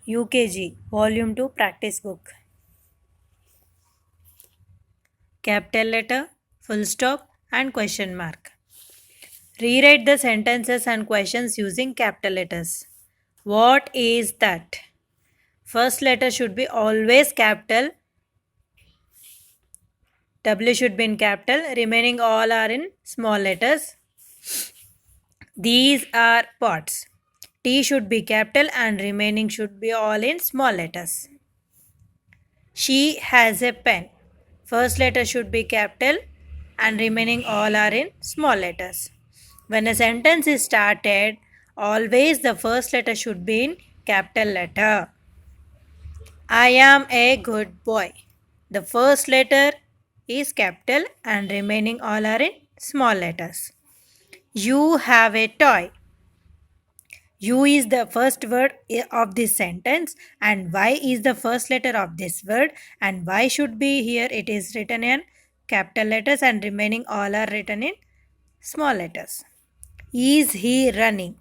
UKG, Volume 2 Practice Book. Capital letter, full stop, and question mark. Rewrite the sentences and questions using capital letters. What is that? First letter should be always capital. W should be in capital. Remaining all are in small letters. These are pots. T should be capital and remaining should be all in small letters. She has a pen. First letter should be capital and remaining all are in small letters. When a sentence is started, always the first letter should be in capital letter. I am a good boy. The first letter is capital and remaining all are in small letters. You have a toy. U is the first word of this sentence and Y is the first letter of this word, and Y should be here. It is written in capital letters and remaining all are written in small letters. Is he running?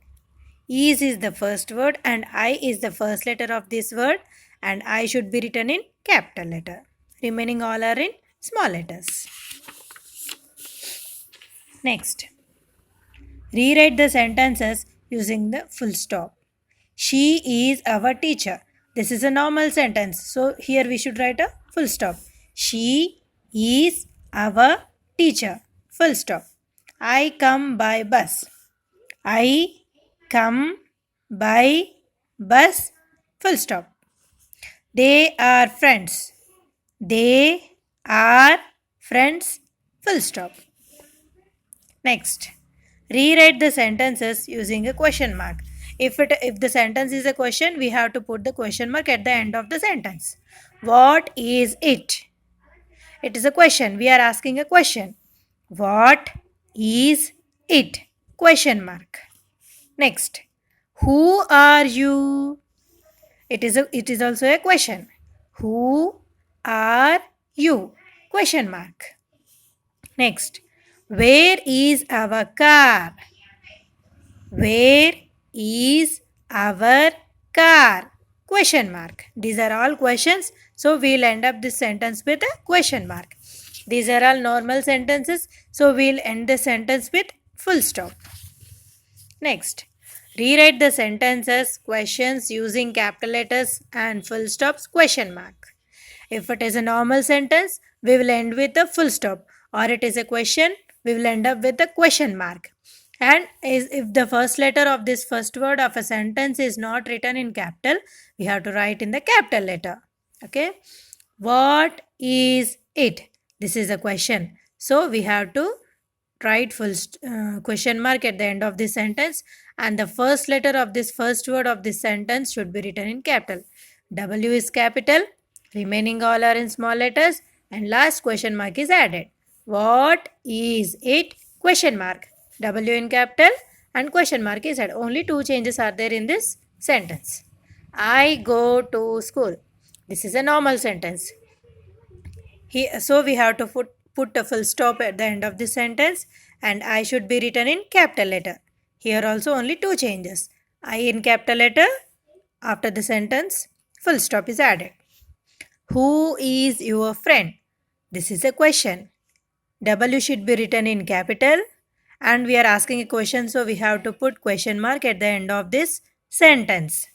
Is the first word and I is the first letter of this word, and I should be written in capital letter. Remaining all are in small letters. Next, rewrite the sentences using the full stop. She is our teacher. This is a normal sentence. So here we should write a full stop. She is our teacher. Full stop. I come by bus. I come by bus. Full stop. They are friends. They are friends. Full stop. Next, rewrite the sentences using a question mark. If the sentence is a question, we have to put the question mark at the end of the sentence. What is it? It is a question. We are asking a question. What is it? Question mark. Next, who are you? It is also a question. Who are you? Question mark. Next, where is our car? Where is our car? Question mark. These are all questions. So we'll end up this sentence with a question mark. These are all normal sentences. So we'll end the sentence with full stop. Next, rewrite the sentences, questions using capital letters and full stops, question mark. If it is a normal sentence, we will end with a full stop. Or it is a question, we will end up with a question mark. And if the first letter of this first word of a sentence is not written in capital, we have to write in the capital letter. Okay. What is it? This is a question. So we have to write full question mark at the end of this sentence, and the first letter of this first word of this sentence should be written in capital. W is capital, remaining all are in small letters, and last question mark is added. What is it? Question mark. W in capital and question mark is added. Only two changes are there in this sentence. I go to school. This is a normal sentence. So we have to put a full stop at the end of the sentence, and I should be written in capital letter. Here also only two changes. I in capital letter, after the sentence, full stop is added. Who is your friend? This is a question. W should be written in capital, and we are asking a question, so we have to put question mark at the end of this sentence.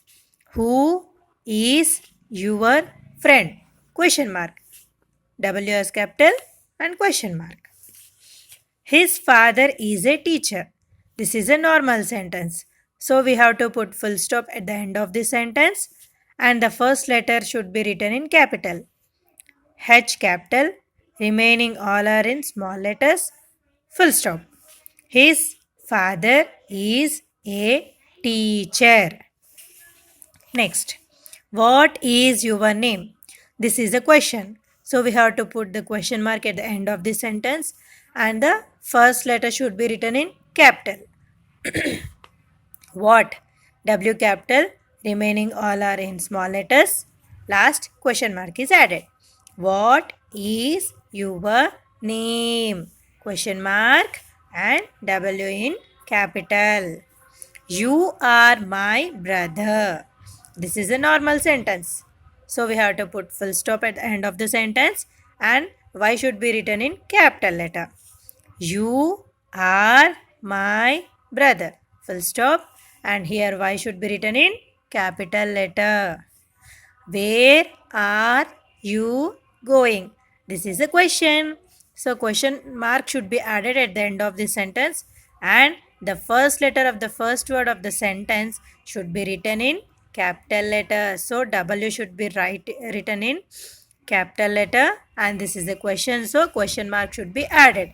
Who is your friend? Question mark. W as capital and question mark. His father is a teacher. This is a normal sentence. So we have to put full stop at the end of the sentence, and the first letter should be written in capital. H capital, remaining all are in small letters. Full stop. His father is a teacher. Next, what is your name? This is a question. So we have to put the question mark at the end of the sentence, and the first letter should be written in capital. What? W capital, remaining all are in small letters. Last question mark is added. What is your name? Question mark and W in capital. You are my brother. This is a normal sentence. So we have to put full stop at the end of the sentence and Y should be written in capital letter. You are my brother. Full stop. And here Y should be written in capital letter. Where are you going? This is a question. So question mark should be added at the end of the sentence and the first letter of the first word of the sentence should be written in capital letter. So W should be written in capital letter and this is a question. So question mark should be added.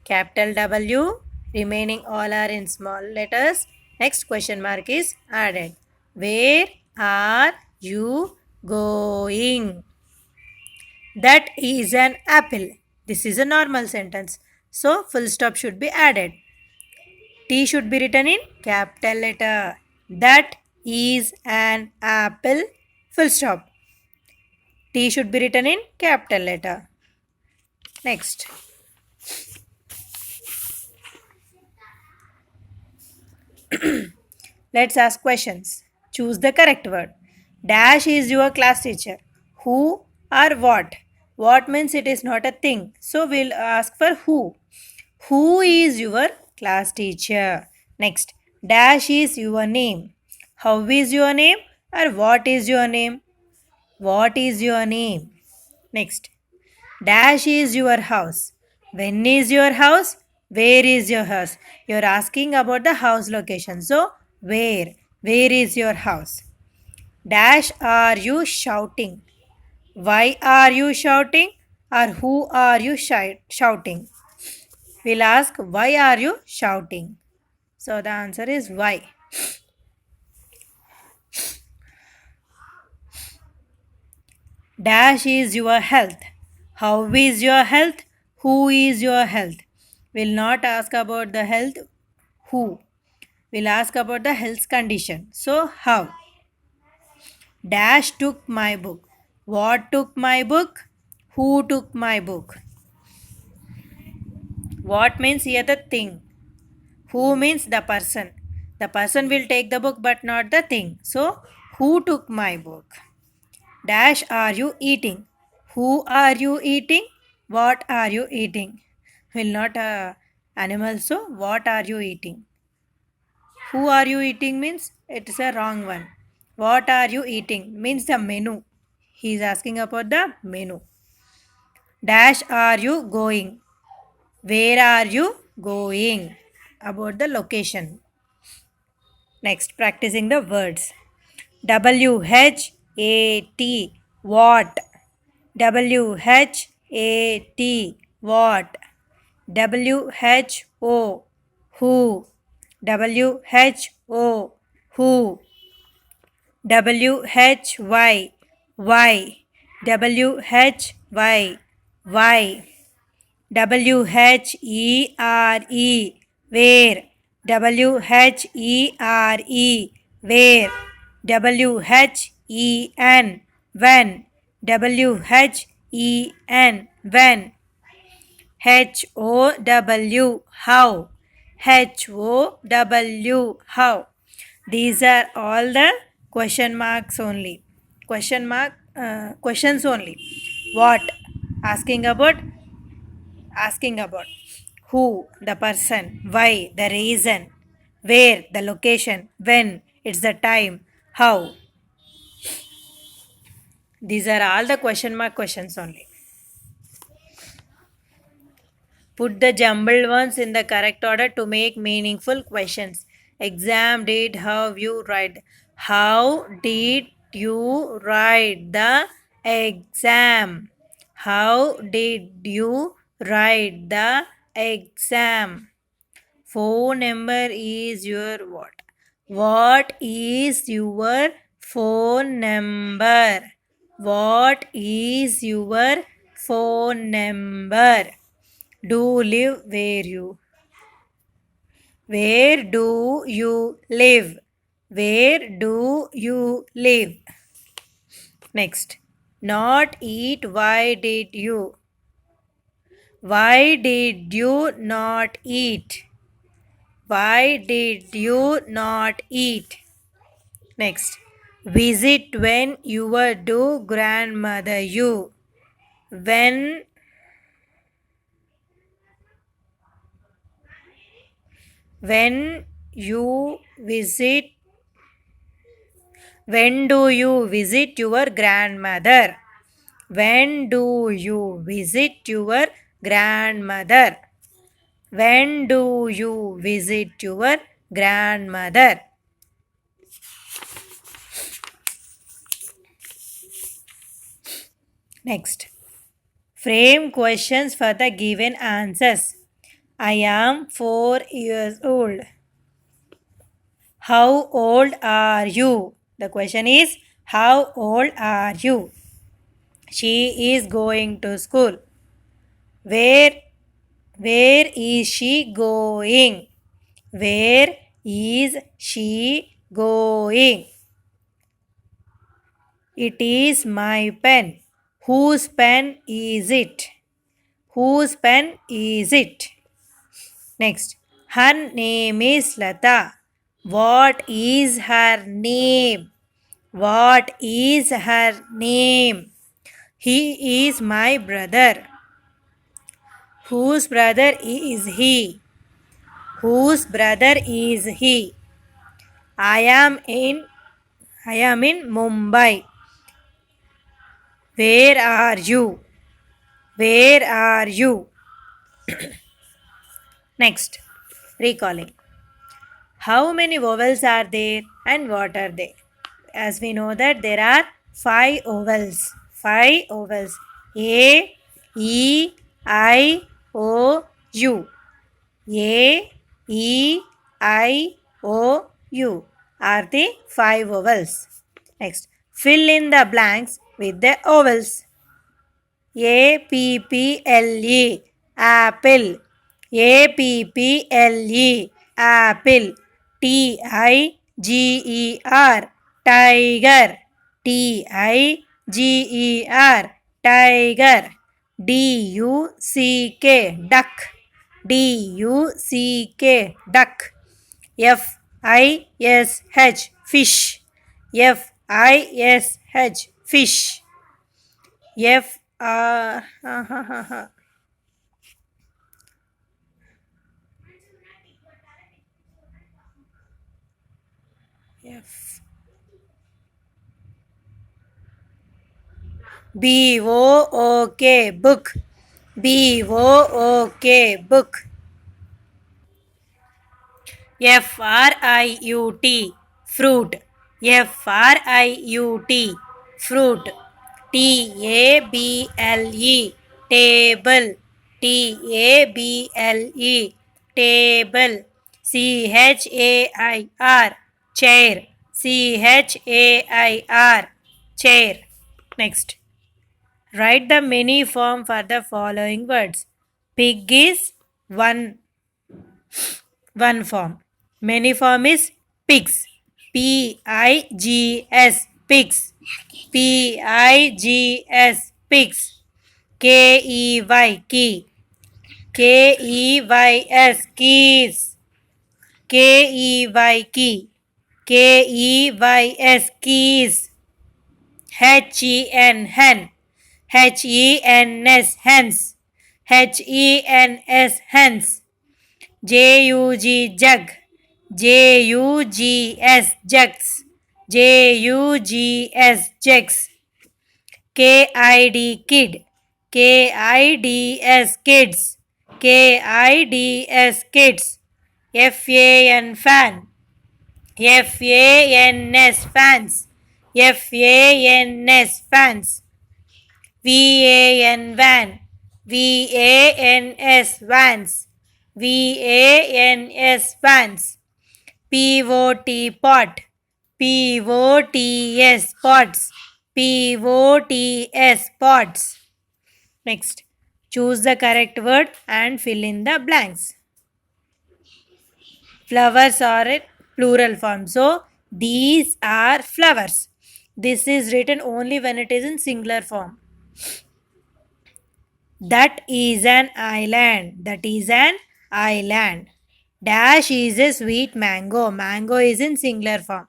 Capital W, remaining all are in small letters. Next question mark is added. Where are you going? That is an apple. This is a normal sentence. So full stop should be added. T should be written in capital letter. That is an apple. Full stop. T should be written in capital letter. Next. Let's ask questions. Choose the correct word. Dash is your class teacher. Who or what? What means it is not a thing. So we'll ask for who. Who is your class teacher? Next. Dash is your name. How is your name or what is your name? What is your name? Next. Dash is your house. When is your house? Where is your house? You're asking about the house location. So, where? Where is your house? Dash are you shouting? Why are you shouting? Or who are you shouting? We'll ask, why are you shouting? So, the answer is why. Dash is your health. How is your health? Who is your health? We'll not ask about the health. Who? We'll ask about the health condition. So, how? Dash took my book. What took my book? Who took my book? What means here the thing. Who means the person. The person will take the book but not the thing. So, who took my book? Dash are you eating? Who are you eating? What are you eating? Will not animal. So, what are you eating? Who are you eating means it's a wrong one. What are you eating means the menu. He is asking about the menu. Dash are you going? Where are you going? About the location. Next, practicing the words. WHAT, what? WHAT, what? WHO, who? WHO, who? WHY, why? WHY, why? WHERE, where? WHERE, where? WHEN, when? WHEN, when? HOW, how? HOW, how? These are all the question marks only. Questions only. What? Asking about who, the person, why, the reason, where, the location, when, it's the time, how. These are all the question mark questions only. Put the jumbled ones in the correct order to make meaningful questions. Exam did how you write. How did you write the exam? How did you write the exam? Phone number is your what? What is your phone number? What is your phone number? Do live where you? Where do you live? Where do you live? Next. Not eat. Why did you? Why did you not eat? Why did you not eat? Next. Visit when you were to grandmother you. When when you visit when do you visit your grandmother? When do you visit your grandmother? When do you visit your grandmother? Next. Frame questions for the given answers. I am 4 years old. How old are you? The question is, how old are you? She is going to school. Where where is she going? Where is she going? It is my pen. Whose pen is it? Whose pen is it? Next. Her name is Lata. What is her name? What is her name? He is my brother. Whose brother is he? Whose brother is he? I am in Mumbai. Where are you? Where are you? Next. Recalling. How many vowels are there and what are they? As we know that there are five vowels. Five vowels. A, E, I, O, U. A, E, I, O, U are the five vowels. Next, fill in the blanks with the vowels. Apple, apple. Apple, apple. Tiger, tiger. Tiger, tiger. Duck, duck. Duck, duck. Fish, fish. Fish. F F BOOK, book. BOOK, book. FRIUT, fruit. FRIUT, fruit. TABLE, table. TABLE, table. CHAIR, chair. CHAIR, chair. Next. Write the many form for the following words. Pig is one form. Many form is pigs. PIGS, pigs. PIGS, pigs. KEY, key. KEYS, keys. KEY, key. KEYS, keys. HEN, hen. HENS, hens. HENS, hens. JUG, jug. JUGS, jugs. JUGS, jugs. KID, kid. KIDS, kids. KIDS, kids. FAN, fan. FANS, fans. FANS, fans. VAN, van. VANS, vans. VANS, vans. POT, pot. POTS, pots. POTS, pots. Next, choose the correct word and fill in the blanks. Flowers are in plural form. So, these are flowers. This is written only when it is in singular form. That is an island. That is an island. Dash is a sweet mango. Mango is in singular form.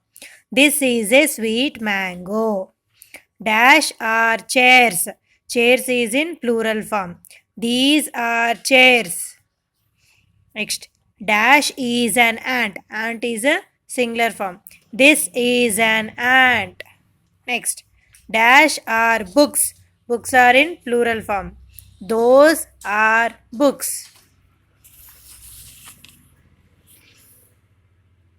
This is a sweet mango. Dash are chairs. Chairs is in plural form. These are chairs. Next, dash is an ant. Ant is a singular form. This is an ant. Next, dash are books. Books are in plural form. Those are books.